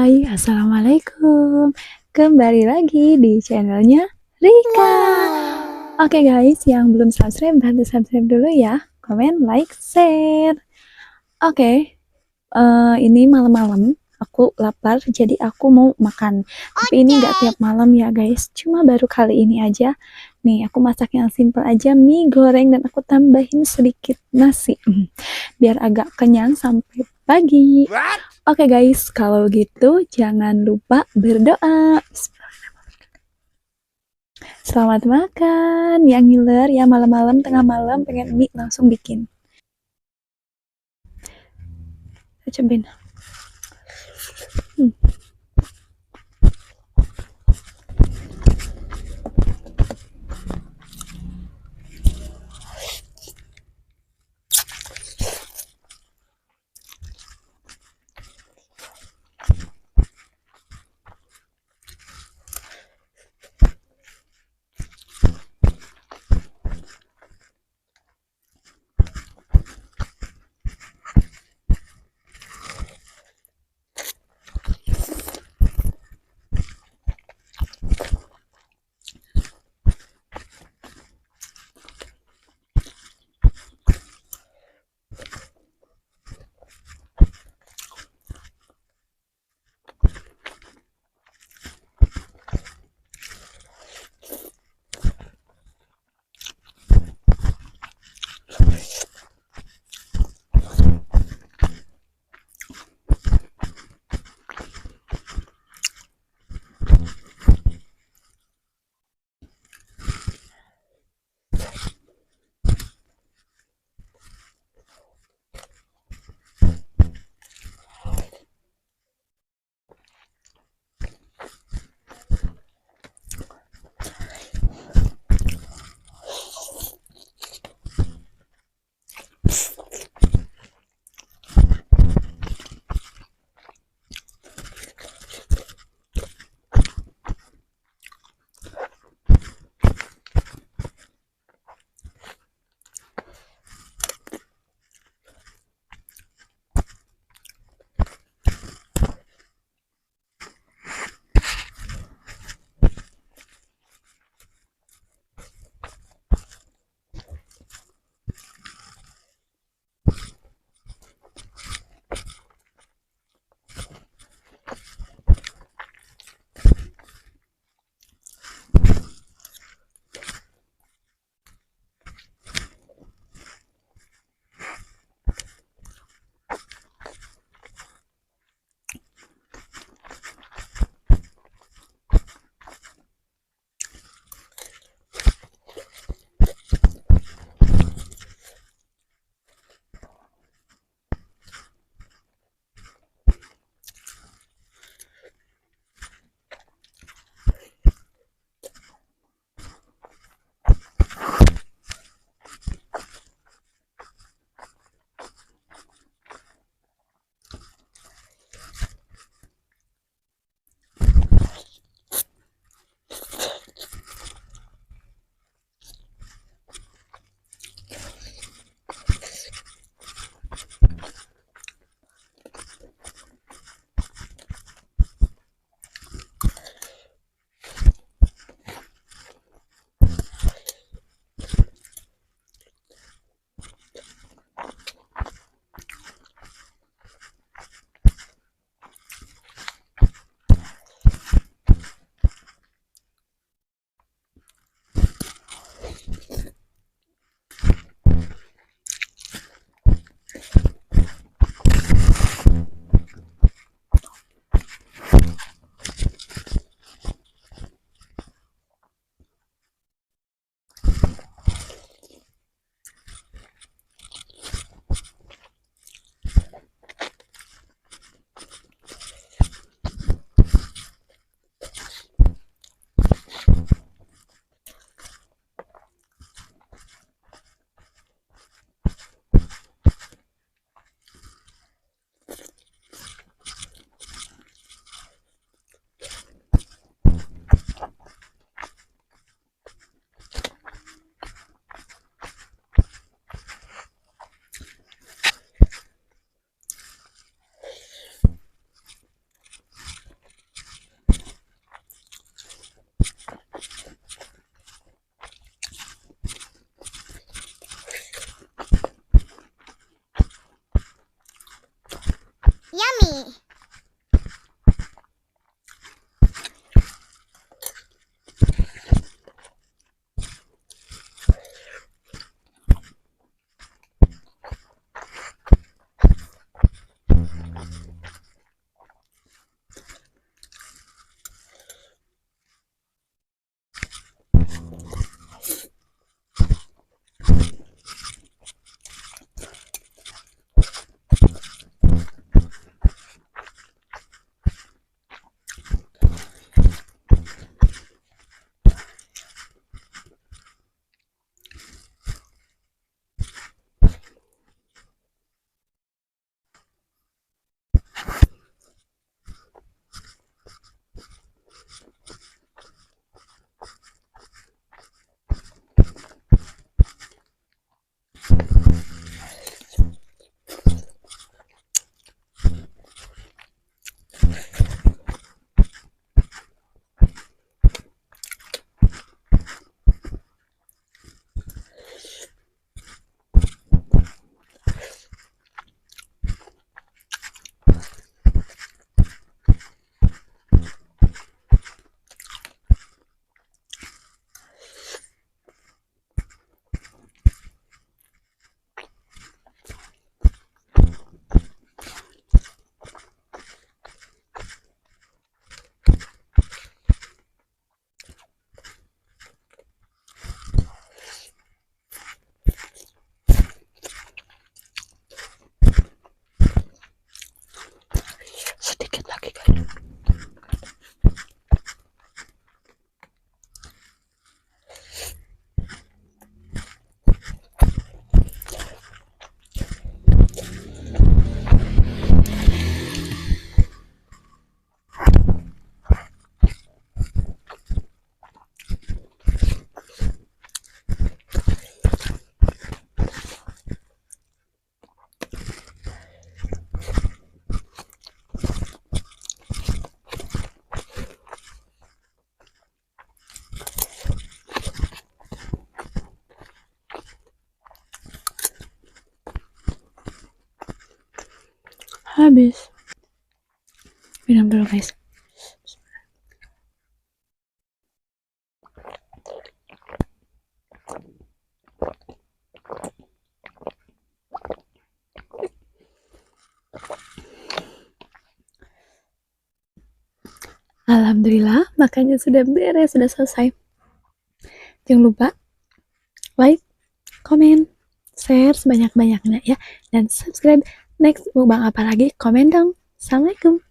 Hai, assalamualaikum. Kembali lagi di channelnya Rika. Oke guys, yang belum subscribe bantu subscribe dulu ya. Komen, like, share. Oke, ini malam-malam aku lapar, jadi aku mau makan. Tapi ini nggak tiap malam ya guys, cuma baru kali ini aja. Nih, aku masak yang simple aja, mie goreng dan aku tambahin sedikit nasi. Biar agak kenyang sampai pagi. Oke guys, kalau gitu jangan lupa berdoa. Selamat makan, yang ngiler ya malam-malam, tengah malam pengen mie langsung bikin. Cobain. Yummy. Sedikit lagi guys. Habis. Minum dulu guys. Alhamdulillah, makannya sudah beres, sudah selesai. Jangan lupa like, komen, share sebanyak-banyaknya ya, dan subscribe. Next mukbang apa lagi? Komen dong. Assalamualaikum.